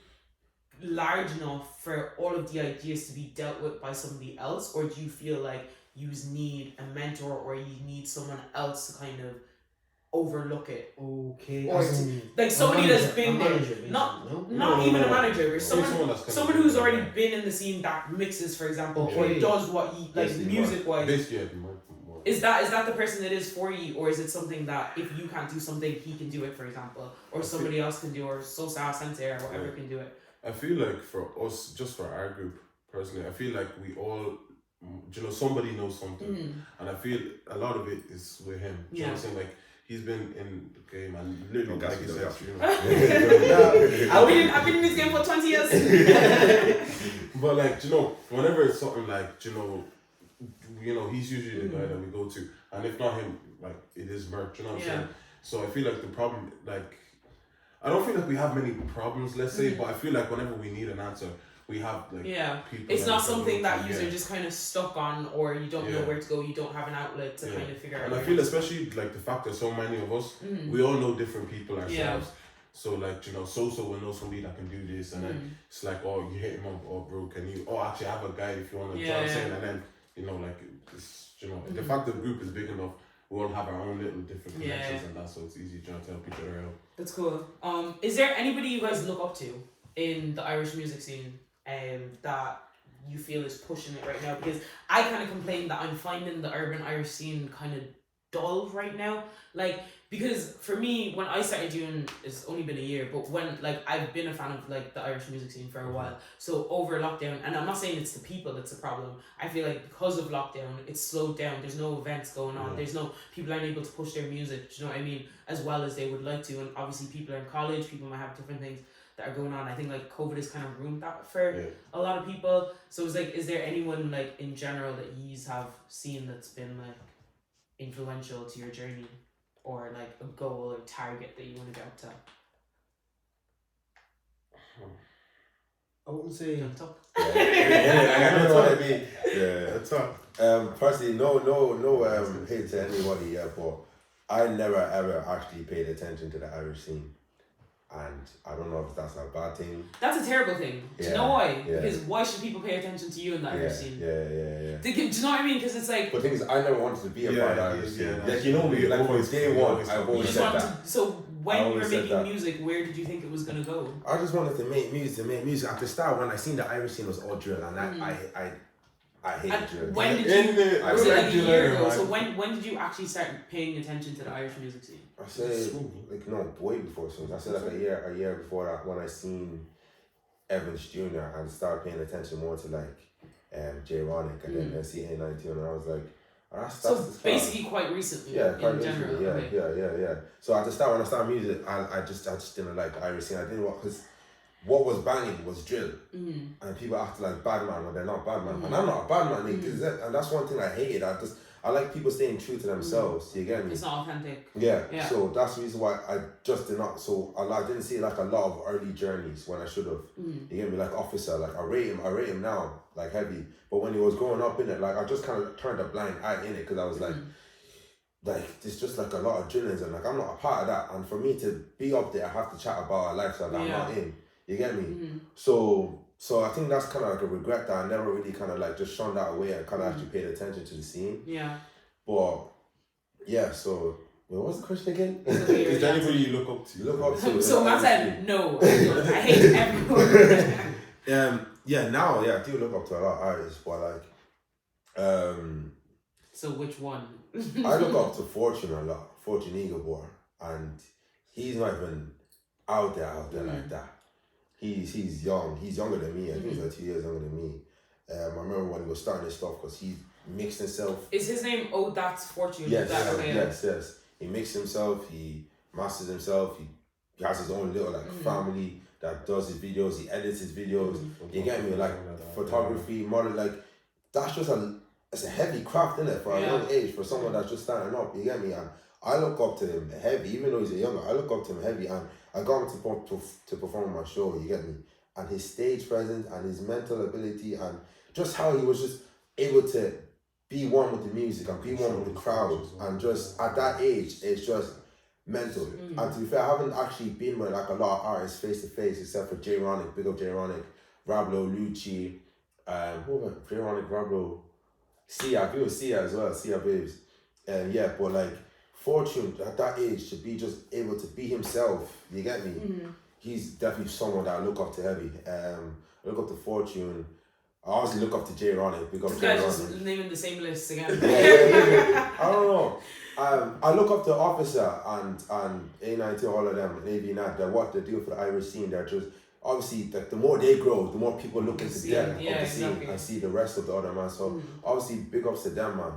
large enough for all of the ideas to be dealt with by somebody else, or do you feel like you need a mentor or you need someone else to kind of overlook it? Okay. Or like somebody that's been there, not even a manager, but someone who's already been in the scene that mixes, for example, or does what he like music wise. Is that the person that is for you, or is it something that if you can't do something, he can do it, for example, or somebody else can do, or Sosa Sensei or whatever can do it? I feel like for us, just for our group personally, I feel like we all you know, somebody knows something, and I feel a lot of it is with him. Do you know what I'm saying? Like, he's been in the game and literally, like you said, you know. I've been in this game for 20 years. But like, you know, whenever it's something like, you know, he's usually the guy that we go to, and if not him, like, it is Merc. You know what I'm saying? So I feel like the problem, like, I don't feel like we have many problems, let's say, but I feel like whenever we need an answer, we have like people. It's not something that you're just kind of stuck on, or you don't know where to go. You don't have an outlet to kind of figure out. And I feel especially like the fact that so many of us, we all know different people ourselves. So like, you know, so will know somebody that can do this, and then it's like, oh, you hit him up, oh bro, can you? Oh, actually, I have a guy if you want to. You know what I'm saying? And then, you know, like, it's, you know, the fact that the group is big enough, we all have our own little different connections, and that's so it's easy to help each other out. That's cool. Is there anybody you guys look up to in the Irish music scene that you feel is pushing it right now? Because I kind of complain that I'm finding the urban Irish scene kind of dull right now. Like, because for me, when I started doing, it's only been a year, but when, like, I've been a fan of, like, the Irish music scene for a while. So over lockdown, and I'm not saying it's the people that's the problem. I feel like because of lockdown, it's slowed down. There's no events going on. There's no, people aren't able to push their music, do you know what I mean, as well as they would like to. And obviously people are in college, people might have different things that are going on. I think like COVID has kind of ruined that for a lot of people. So it's like, is there anyone like in general that yous have seen that's been like influential to your journey, or like a goal or target that you want to get up to? I wouldn't say top. I know what I mean. That's up. Personally, no hate to anybody yet, but I never ever actually paid attention to the Irish scene. And I don't know if that's a bad thing. That's a terrible thing. Do you know why? Yeah. Because why should people pay attention to you in the Irish scene? Yeah. Do you know what I mean? Because it's like... But the thing is, I never wanted to be a part of the Irish scene. Yeah. Like, you know me, like from day one, I've always said that. So when you were making that. music, where did you think it was going to go? I just wanted to make music. At the start, when I seen the Irish scene was all drill, and I hated drill. When did you... I was it like a year ago? man. So when did you actually start paying attention to the Irish music scene? I say like no, way before. So I said like a year before that, when I seen Evans Jr. and started paying attention more to like J Ronic and then CA19, and I was like, oh, that's so the basically quite recently. Yeah, quite in recently. General. Yeah. So at the start, when I started music, I just didn't like the Irish scene. I didn't want, because what was banging was drill, and people acted like bad man when they're not bad man, and I'm not a bad man, and that's one thing I hated. I like people staying true to themselves. You get me? It's not authentic. Yeah. So that's the reason why I just did not. So I didn't see like a lot of early journeys when I should have. You get me? Like Officer, like I rate him now, like heavy. But when he was growing up in it, like I just kind of turned a blind eye in it, because I was like there's just like a lot of drillings, and like I'm not a part of that. And for me to be up there, I have to chat about a lifestyle that I'm not in. You get me? So I think that's kind of like a regret that I never really kind of like just shunned that away and kind of actually paid attention to the scene. Yeah. But yeah, so what was the question again? Is there anybody you look up to? Look up to. So Matt said no. I hate everyone. Now I do look up to a lot of artists, but like So which one? I look up to Fortune a lot, Fortune Igabor, and he's not even out there like that. He's young. He's younger than me. I think he's like 2 years younger than me. I remember when he was starting his stuff, because he mixed himself. Is his name That's Fortune? Yes. He mixed himself. He masters himself. He has his own little like family that does his videos. He edits his videos. You get me? Like photography, model. Like that's just it's a heavy craft, innit? For a young age, for someone that's just starting up. You get me? And I look up to him heavy, even though he's a younger. I look up to him heavy, and I got him to perform on my show. You get me? And his stage presence and his mental ability and just how he was just able to be one with the music and be one with the crowd, and just at that age, it's just mental. And to be fair, I haven't actually been with like a lot of artists face to face, except for J Ronic, big up J Ronic, Rablo, Lucci, J Ronic, Rablo, Sia. I've been with Sia as well, Sia Babes. But like Fortune at that age to be just able to be himself, you get me? He's definitely someone that I look up to heavy. I look up to Fortune. I obviously look up to J Ronic, big up J Ronic. Just naming the same list again. I don't know. I look up to Officer and A19, all of them, and AV Nat. They're what they do for the Irish scene. They're just obviously, like, the more they grow, the more people look into them Yeah, of the scene exactly. and see the rest of the other man. So obviously, big ups to them, man.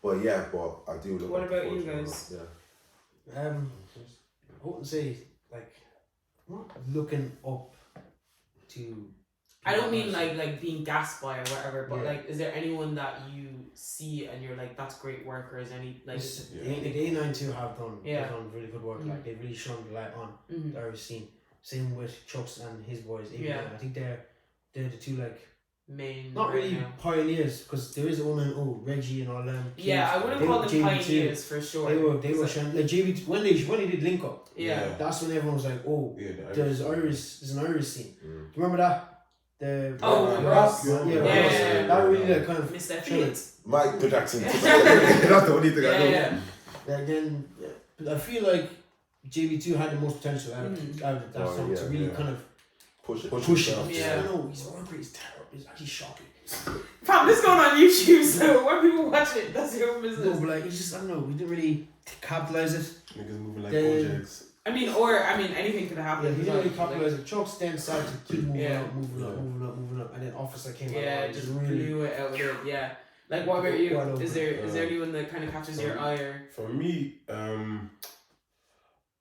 But yeah, I do look. What up about to you Fortune, guys? Yeah. I wouldn't say like not looking up to. I don't mean like being gassed by or whatever, but Yeah. like, is there anyone that you see and you're like, that's great work, or is any like? The A92 have done Yeah. they've done really good work. Like they've really shown the light on the Irish scene. Same with Chucks and his boys. Yeah. I think they're the two like Main. not right really now. pioneers because there is a woman Reggie and all them. Yeah, I wouldn't They call were them JB2. pioneers for sure. They were showing like JB when they did link up. Yeah. That's when everyone was like, oh, there's an Irish scene. Do you remember that? The Ross. Yeah. That really like kind of Mr. Fields. Michael Jackson. That's the only thing I know. Yeah. Like then, but I feel like JB2 had the most potential out of that song to really kind of push it. I know his work rate is terrible. It's actually shocking. Fam, this going on YouTube, so when people watch it, that's your business. No, but like it's just I don't know. We didn't really capitalize it. Niggas moving like Then- Jegz. I mean, anything could happen. Yeah, he didn't really Like, capitalize it. Chucks then started to keep moving Yeah. up, and then Officer came out. yeah, and just really. blew it out of it. Yeah. Like, what about you? Wide open. Is there anyone that kind of catches your eye or? For me,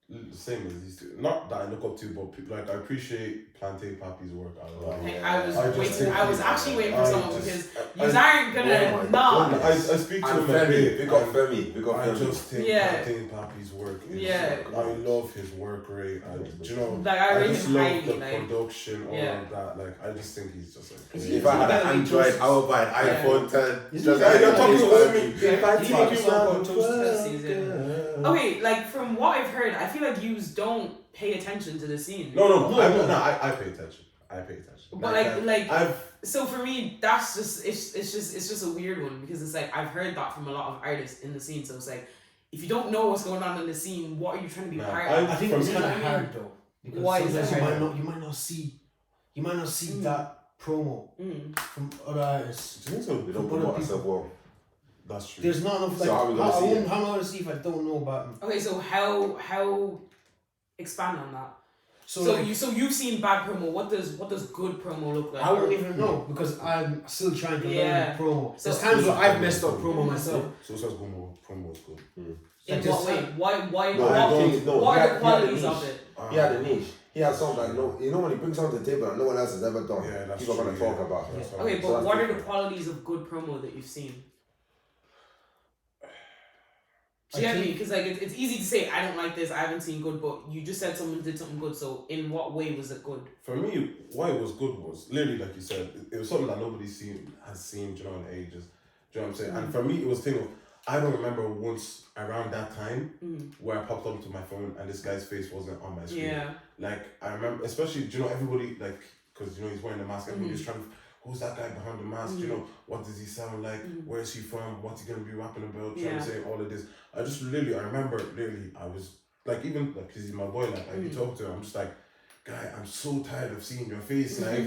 the same as these two. Not that I look up to, but like I appreciate Plantain Pappy's work a lot. I was actually waiting for someone because you aren't gonna my not. goodness. I speak to him a Femi, bit. big up Femi. I just think Plantain Pappy's work is. Yeah. I love his work rate. Do you know? Like, I rate just him love highly, the like, production, all yeah. of that. Like I just think he's just like. If I had an Android, I would buy an iPhone 10. You're talking to me. Okay, like from what I've heard, I feel like yous don't pay attention to the scene. No. I pay attention. But so for me, that's just it's just a weird one because it's like I've heard that from a lot of artists in the scene. So it's like if you don't know what's going on in the scene, what are you trying to be part of? I think it's kind of hard though because why is it sometimes you might not see that promo from other artists. Do you think so? We don't promote ourselves well. That's true. There's not enough. Like, So how are we gonna see it? how am I gonna see if I don't know about him? Okay, so how expand on that? So like, you've seen bad promo. What does good promo look like? I wouldn't even know because I'm still trying to learn promo. So There's times where I've messed up promo myself. So says promo is good. In Like what way? Why? No, What are the he qualities had a of niche. it? He had a niche. He had something that when he brings something to the table that no one else has ever done, Yeah, that's people are gonna true, talk yeah. about. That's Okay, So but that's what are the different. qualities of good promo that you've seen? Do I you get me? think- Because like it's easy to say I don't like this, I haven't seen good, but you just said someone did something good. So in what way was it good? For me, why it was good was literally like you said, it was something that nobody has seen, you know, in ages. Do you know what I'm saying? And for me, it was thing of I don't remember once around that time where I popped up to my phone and this guy's face wasn't on my screen. Yeah. Like I remember, especially do you know everybody like because you know he's wearing the mask. Everybody's trying to. Who's that guy behind the mask? You know, what does he sound like? Where is he from? What's he gonna be rapping about? Trying to say all of this. I remember I was like, even like, cause he's my boy, like you talk to him, I'm just like, guy, I'm so tired of seeing your face, like,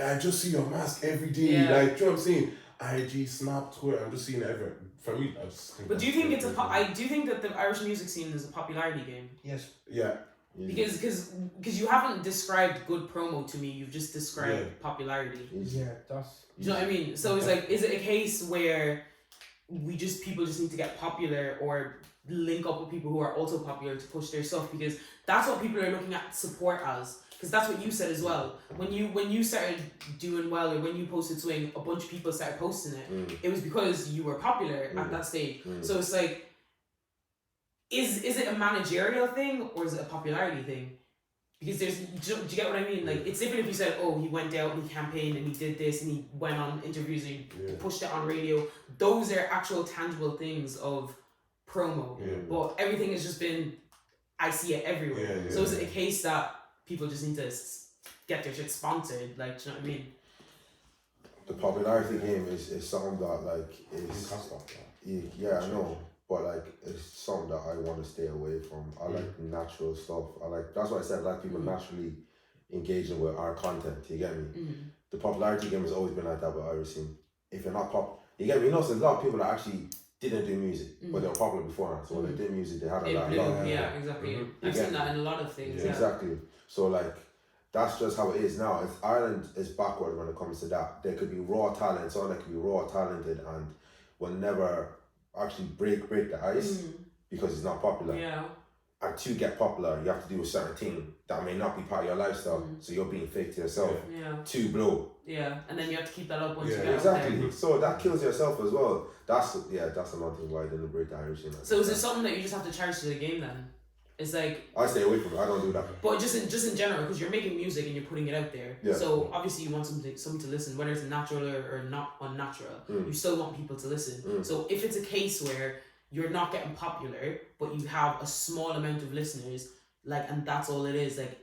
I just see your mask every day, like, do you know what I'm saying? IG, Snap, Twitter, I'm just seeing it everywhere. For me, I just think. But do you think it's I do think that the Irish music scene is a popularity game? Yes. Yeah. Because you haven't described good promo to me, you've just described popularity. Yeah, that's. Do you know what I mean? So it's like, is it a case where people just need to get popular or link up with people who are also popular to push their stuff? Because that's what people are looking at support as. Because that's what you said as well. When you started doing well or when you posted Swing, a bunch of people started posting it. It was because you were popular at that stage. So it's like, is it a managerial thing or is it a popularity thing? Because do you get what I mean? Like, it's different if you said, oh, he went out and he campaigned and he did this and he went on interviews and he pushed it on radio. Those are actual tangible things of promo. But everything has just been, I see it everywhere. So is it a case that people just need to get their shit sponsored? Like, do you know what I mean? The popularity game is something that like is I know. But like it's something that I want to stay away from. I like natural stuff. That's why I said I like people naturally engaging with our content. You get me? The popularity game has always been like that with Irish scene. If you're not you get me? You know, there's a lot of people that actually didn't do music, but they were popular beforehand. So when they did music, they had a lot. Yeah, exactly. I've seen that in a lot of things. Exactly. So like, that's just how it is now. Ireland is backward when it comes to that. There could be raw talent, someone that could be raw talented and will never actually break the ice because it's not popular. Yeah. And to get popular, you have to do a certain thing that may not be part of your lifestyle. So you're being fake to yourself to blow. Yeah, and then you have to keep that up once you get exactly. out there. So that kills yourself as well. That's another thing why I didn't break the Irish thing. So is it something that you just have to charge to the game then? It's like I stay away from it. I don't do that. But just in general, because you're making music and you're putting it out there. Yeah. So obviously you want something to listen, whether it's natural or not unnatural. You still want people to listen. So if it's a case where you're not getting popular, but you have a small amount of listeners, like, and that's all it is, like,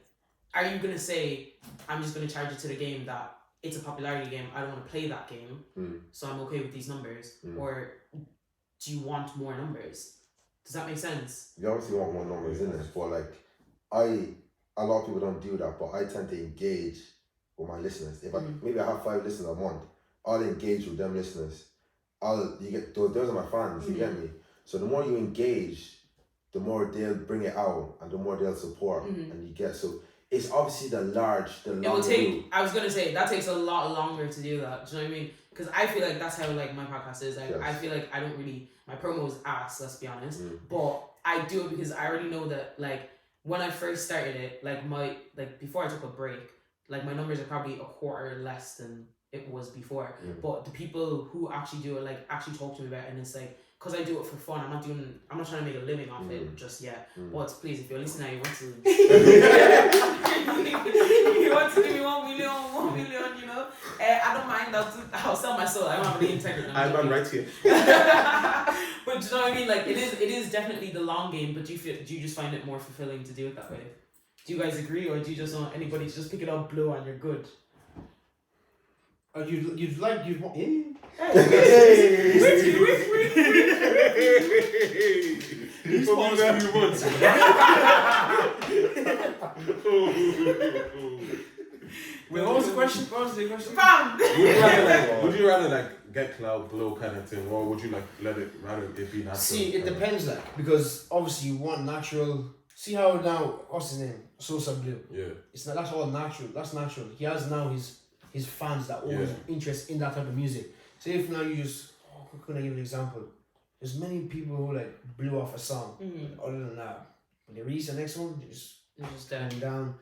are you gonna say, I'm just gonna charge it to the game that it's a popularity game, I don't want to play that game, so I'm okay with these numbers, or do you want more numbers? Does that make sense? You obviously want more numbers in it, but like, a lot of people don't do that, but I tend to engage with my listeners. If maybe I have 5 listeners a month, I'll engage with them listeners. You get those are my fans. You get me. So the more you engage, the more they'll bring it out, and the more they'll support, and you get so. It's obviously the long it will take. I was gonna say that takes a lot longer to do that. Do you know what I mean? Because I feel like that's how like my podcast is. Like I feel like I don't really, my promo is ass. Let's be honest. But I do it because I already know that like when I first started it, like before I took a break, like my numbers are probably a quarter less than it was before. But the people who actually do it like actually talk to me about it, and it's like. Because I do it for fun. I'm not trying to make a living off it just yet. But please, if you're listening, you want to you want to give me 1 million, you know? I don't mind. I'll sell my soul. I don't have any integrity. I'm right here. But do you know what I mean? Like it is definitely the long game. But do you just find it more fulfilling to do it that way? Do you guys agree, or do you just want anybody to just pick it up, blow, and you're good? You'd want. Wait, what was the question? Would you rather like get cloud blow kind of thing, or would you like let it rather it be natural? See, it depends, like, because obviously you want natural. See how now, what's his name? Sosa Blue. Yeah. It's not. That's all natural. That's natural. He has now his fans that always interest in that type of music. So if now you just, how can I give an example? There's many people who like blew off a song. Other than that, when they release the next one, they just going down.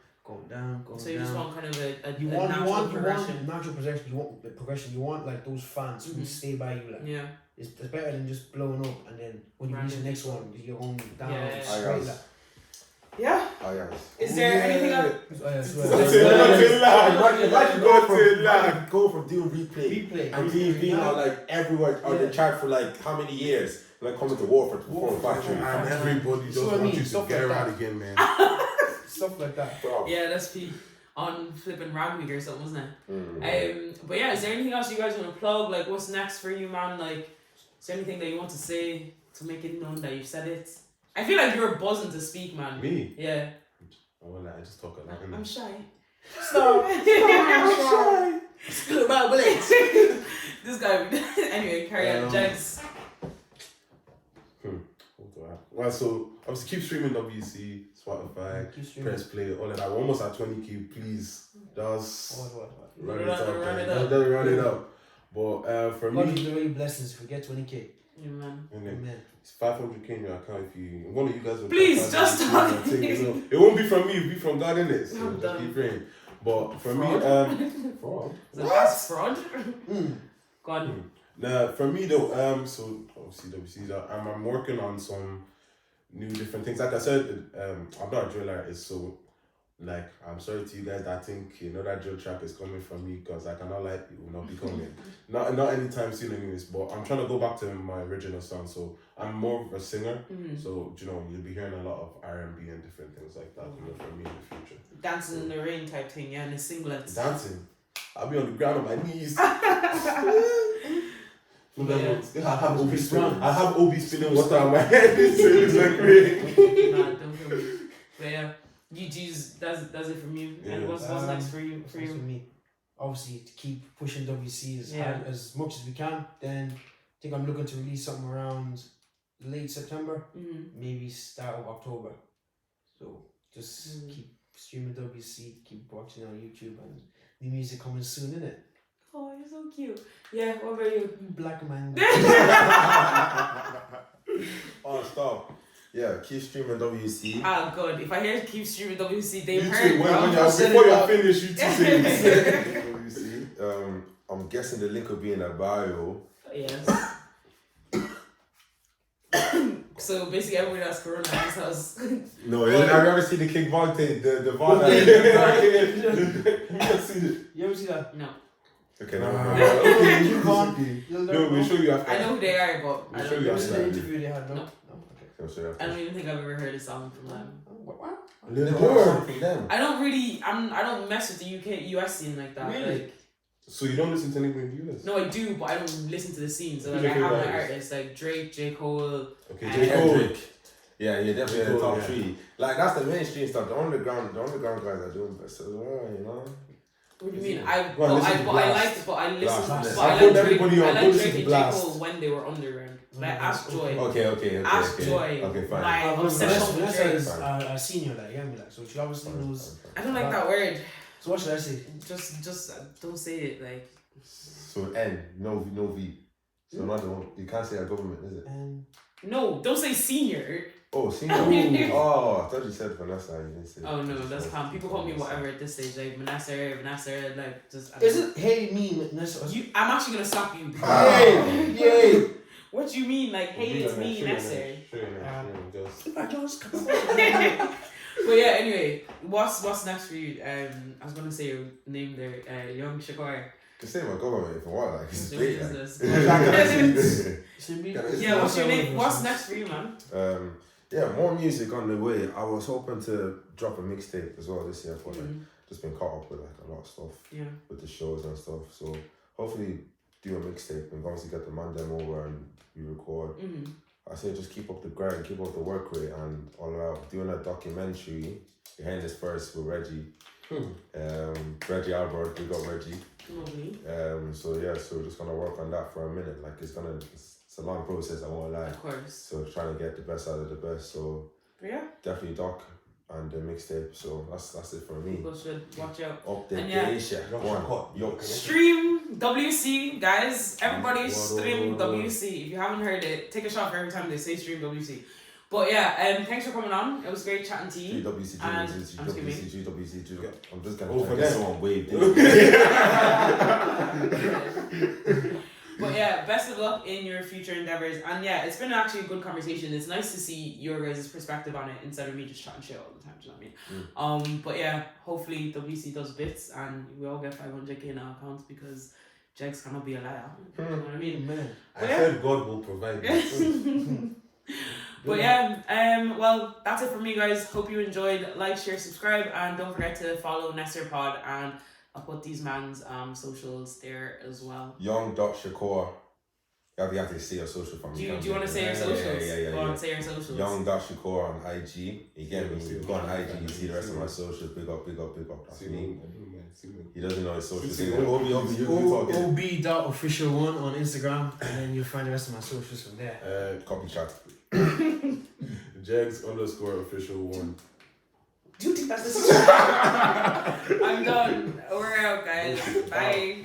So you just want kind of a you natural want progression. natural progression. You want the progression. You want like those fans who stay by you. Like it's better than just blowing up and then when you release the next one, you're going down straight. Like. Yeah. Oh yeah. Is there anything else? Imagine go from doing replay and being on like everywhere on the chart for like how many years? Like coming to Waterford to perform factory. And everybody just wants you to get around again, man. Stuff like that. Bro. Yeah, that's peak on flipping Rag Week or something, wasn't it? But yeah, is there anything else you guys want to plug? Like, what's next for you, man? Like, is there anything that you want to say to make it known that you've said it? I feel like you're buzzing to speak, man. Me? Yeah. Oh, well, I just talk a lot. I'm shy. Stop. I'm shy. This guy. Anyway, carry on, Jegz. Well, so obviously keep streaming WC, Spotify, press play, all of that. We're almost at 20k. Please, just run it up. But for God me, give you blessings if we get 20k. Amen. Amen. It's 500k in your account. If you one of you guys will please just stop. It won't be from me. It'll be from God, innit? So just keep praying. But for me, fraud. That's fraud. Go on. Nah, for me though, so obviously WC's I'm working on some new different things. Like I said, I'm not a drill artist, so like I'm sorry to you guys that think that drill track is coming from me, because I cannot lie, it will not be coming. not anytime soon anyways, but I'm trying to go back to my original sound. So I'm more of a singer, so you'll be hearing a lot of R&B and different things like that coming from me in the future. Dancing in the rain type thing, yeah, and the singlets. Dancing. I'll be on the ground on my knees. I have OB spilling water on my head. It's like great. Nah, don't feel me. But yeah, that's it from you. And what's next for you? For me, obviously to keep pushing WC as much as we can. Then I think I'm looking to release something around late September, maybe start of October. So just streaming WC, keep watching on YouTube, and the music coming soon, innit? Oh, you're so cute. Yeah, what about you? Black man. Oh, stop. Yeah, keep streaming WC. Ah, good. If I hear keep streaming WC, they've You heard, too, bro. before you're finished, you two say it. WC. I'm guessing the link will be in the bio. Yes. So basically, everybody that's corona has. No, have you ever seen the King Von thing? The Von. You ever see that? No. Okay, You no. can't. No, we'll show you after. I know who they are, but I We'll show don't you You know. ever seen the interview they had? No. No. Okay. I don't even think I've ever heard a song from them. What? Never heard something from them. I don't really. I don't mess with the US scene like that. Really? Like, So you don't listen to anything in the US? no, I do, but I don't listen to the scene. So Who's like, I your have my favorite artists like Drake, J. Cole. Okay, And J. Cole. Kendrick. Yeah, you're definitely in the top Yeah. 3. Like, that's the mainstream stuff. The underground guys are doing best as well, you know? What do you mean? Go I listen to Blast. but I listen. Blast. But I I put like Drake. everybody on, I go like listen Drake to and J. Blast. Cole when they were underground. Like Ask Joy. Okay. Ask Joy. Okay, fine. Like obsession with Vanessa Drake. is a senior, like, yeah, like, so she obviously knows. I don't like that word. So what should I say? Just don't say it. Like So N, no V. So another one. You can't say a government, is it? no, don't say senior. Oh, senior. Oh, I thought you said Vanessa. You didn't say. Oh no, that's calm. People call me whatever at this stage. Like Vanessa, like just. Is it hey me Vanessa? I'm actually gonna slap you. Hey. What do you mean? Like hey, it's me, Vanessa. I just But yeah, anyway, what's next for you? I was gonna say your name there, Yung.shakur. Can say my government if you want, like, it's Your big. Like. business. Yeah, Yeah, what's your name? What's next for you, man? Yeah, more music on the way. I was hoping to drop a mixtape as well this year, but like, just been caught up with like a lot of stuff with the shows and stuff. So hopefully do a mixtape and obviously get the man them over and we record. I say just keep up the grind, keep up the work rate, and all out doing a documentary. You're hearing this first with Reggie. Reggie Albert, we got Reggie. Lovely. So yeah, so we're just gonna work on that for a minute. Like it's a long process, I won't lie. Of course. So trying to get the best out of the best. So Yeah. definitely doc and the mixtape. So that's it for me. People should watch out. Update And yeah. Asia. Go on. Yo. Stream WC, guys. Everybody stream What? WC. If you haven't heard it, take a shot for every time they say stream WC. But yeah, thanks for coming on. It was great chatting to you. GWC. I'm just gonna Oh, try for to get that. someone waved in. But yeah, best of luck in your future endeavors. And yeah, it's been actually a good conversation. It's nice to see your guys' perspective on it instead of me just chatting shit all the time. Do you know what I mean? But yeah, hopefully WC does bits and we all get 500k in our accounts because Jegz cannot be a liar. You know what I mean? Man. I said God will provide. But yeah, well, that's it from me, guys. Hope you enjoyed. Like, share, subscribe, and don't forget to follow Nesser Pod. And I'll put these man's socials there as well. Yung.shakur. You have to say your social for me. Do you want to say your socials? Yeah. Go on, say your socials. Yung.shakur on IG. Again, when you go on IG, you see the rest of my socials. Big up. That's me. He doesn't know his socials. OB.official1 on Instagram, and then you'll find the rest of my socials from there. Copy chat. Jegz_official1. Do you think that's the I'm done. We're out, guys. Bye.